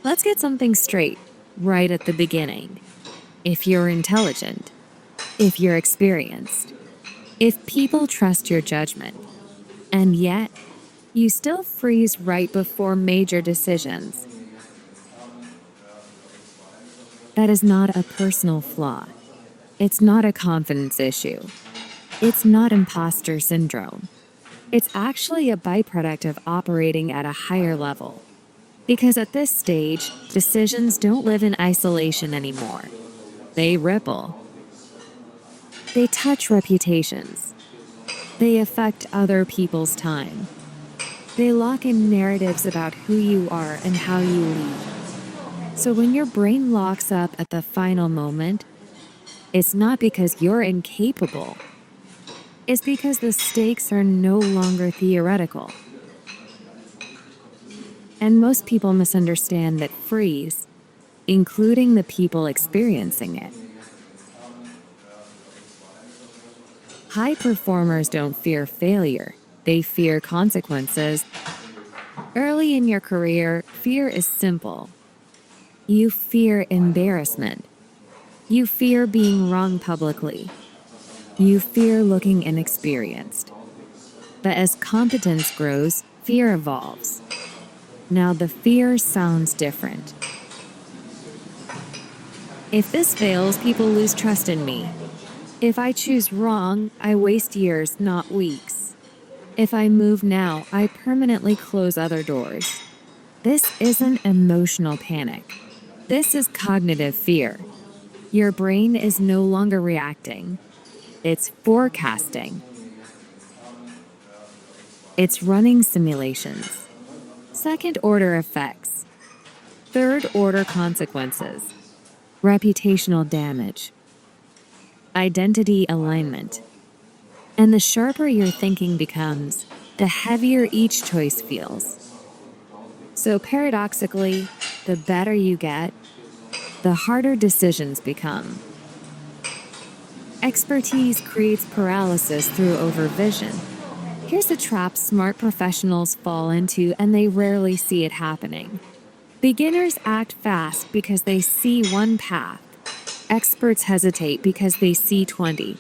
Let's get something straight right at the beginning. If you're intelligent, if you're experienced, if people trust your judgment, and yet you still freeze right before major decisions, that is not a personal flaw. It's not a confidence issue. It's not imposter syndrome. It's actually a byproduct of operating at a higher level. Because at this stage, decisions don't live in isolation anymore. They ripple. They touch reputations. They affect other people's time. They lock in narratives about who you are and how you lead. So when your brain locks up at the final moment, it's not because you're incapable. It's because the stakes are no longer theoretical. And most people misunderstand that freeze, including the people experiencing it. High performers don't fear failure, they fear consequences. Early in your career, fear is simple. You fear embarrassment. You fear being wrong publicly. You fear looking inexperienced. But as competence grows, fear evolves. Now the fear sounds different. If this fails, people lose trust in me. If I choose wrong, I waste years, not weeks. If I move now, I permanently close other doors. This isn't emotional panic. This is cognitive fear. Your brain is no longer reacting. It's forecasting. It's running simulations. Second-order effects. Third-order consequences. Reputational damage. Identity alignment. And the sharper your thinking becomes, the heavier each choice feels. So paradoxically, the better you get, the harder decisions become. Expertise creates paralysis through overvision. Here's the trap smart professionals fall into, and they rarely see it happening. Beginners act fast because they see one path. Experts hesitate because they see 20.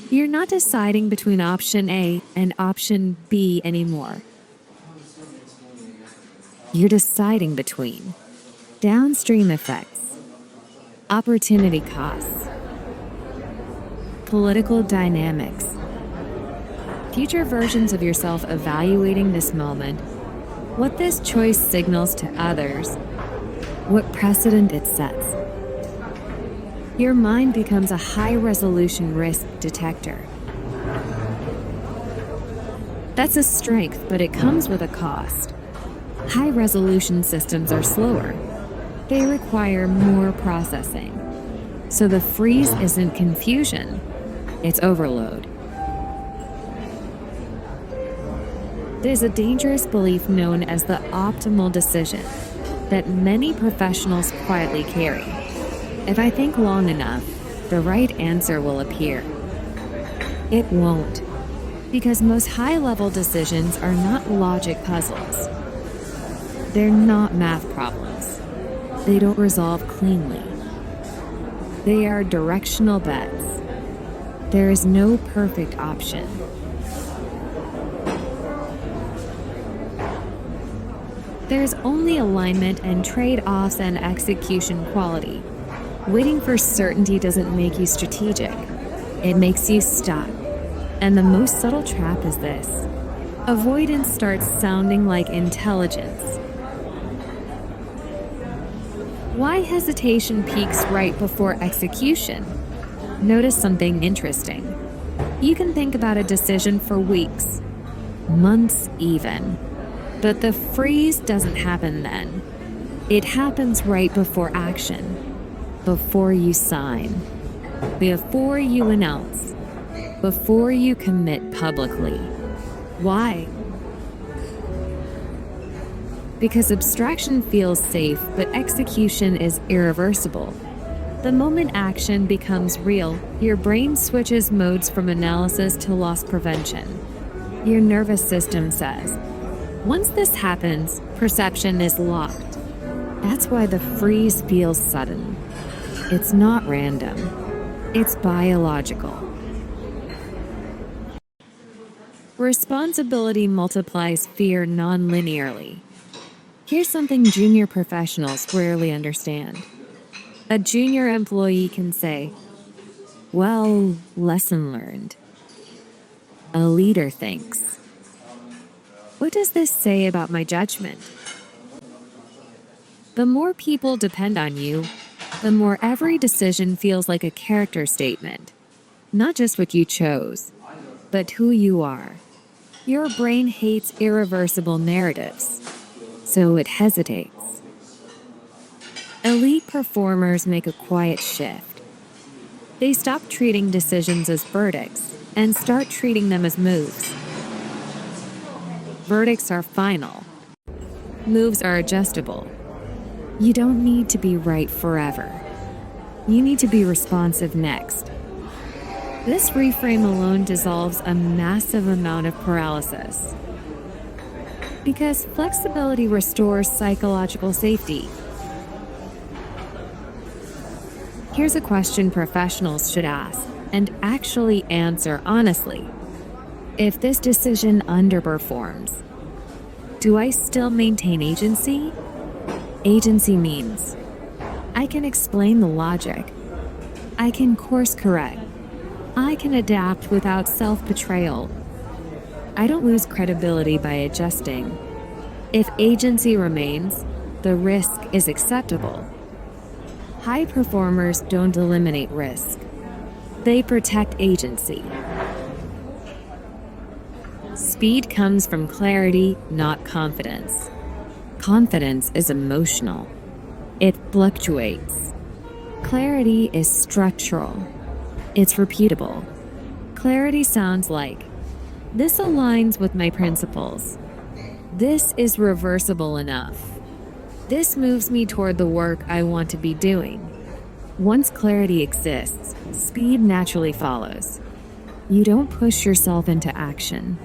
You're not deciding between option A and option B anymore. You're deciding between downstream effects, opportunity costs, political dynamics, future versions of yourself evaluating this moment, what this choice signals to others, what precedent it sets. Your mind becomes a high-resolution risk detector. That's a strength, but it comes with a cost. High-resolution systems are slower. They require more processing. So the freeze isn't confusion, it's overload. There's a dangerous belief known as the optimal decision that many professionals quietly carry. If I think long enough, the right answer will appear. It won't, because most high-level decisions are not logic puzzles. They're not math problems. They don't resolve cleanly. They are directional bets. There is no perfect option. There's only alignment and trade-offs and execution quality. Waiting for certainty doesn't make you strategic. It makes you stuck. And the most subtle trap is this. Avoidance starts sounding like intelligence. Why hesitation peaks right before execution? Notice something interesting. You can think about a decision for weeks, months even. But the freeze doesn't happen then. It happens right before action. Before you sign, before you announce, before you commit publicly. Why? Because abstraction feels safe, but execution is irreversible. The moment action becomes real, your brain switches modes from analysis to loss prevention. Your nervous system says, once this happens, perception is locked. That's why the freeze feels sudden. It's not random. It's biological. Responsibility multiplies fear non-linearly. Here's something junior professionals rarely understand. A junior employee can say, "Well, lesson learned." A leader thinks, "What does this say about my judgment?" The more people depend on you, the more every decision feels like a character statement. Not just what you chose, but who you are. Your brain hates irreversible narratives, so it hesitates. Elite performers make a quiet shift. They stop treating decisions as verdicts and start treating them as moves. Verdicts are final. Moves are adjustable. You don't need to be right forever. You need to be responsive next. This reframe alone dissolves a massive amount of paralysis. Because flexibility restores psychological safety. Here's a question professionals should ask and actually answer honestly. If this decision underperforms, do I still maintain agency? Agency means I can explain the logic. I can course correct. I can adapt without self-betrayal. I don't lose credibility by adjusting. If agency remains, the risk is acceptable. High performers don't eliminate risk. They protect agency. Speed comes from clarity, not confidence. Confidence is emotional. It fluctuates. Clarity is structural. It's repeatable. Clarity sounds like, this aligns with my principles. This is reversible enough. This moves me toward the work I want to be doing. Once clarity exists, speed naturally follows. You don't push yourself into action.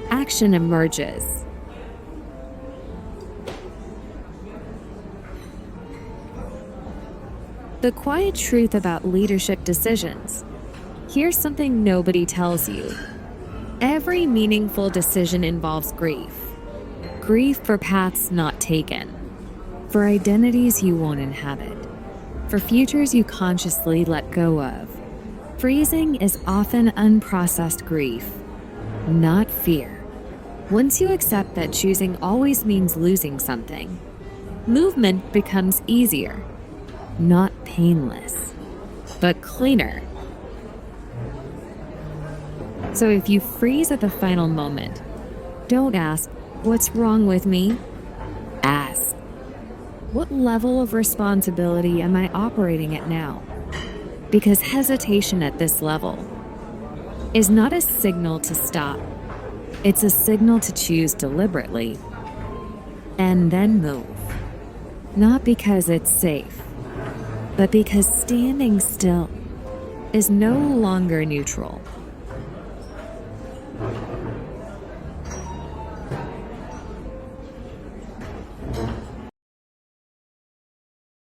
Action emerges. The quiet truth about leadership decisions. Here's something nobody tells you. Every meaningful decision involves grief. Grief for paths not taken. For identities you won't inhabit. For futures you consciously let go of. Freezing is often unprocessed grief, not fear. Once you accept that choosing always means losing something, movement becomes easier. Not painless, but cleaner. So if you freeze at the final moment, don't ask, "What's wrong with me?" Ask, "What level of responsibility am I operating at now?" Because hesitation at this level is not a signal to stop. It's a signal to choose deliberately and then move. Not because it's safe, but because standing still is no longer neutral.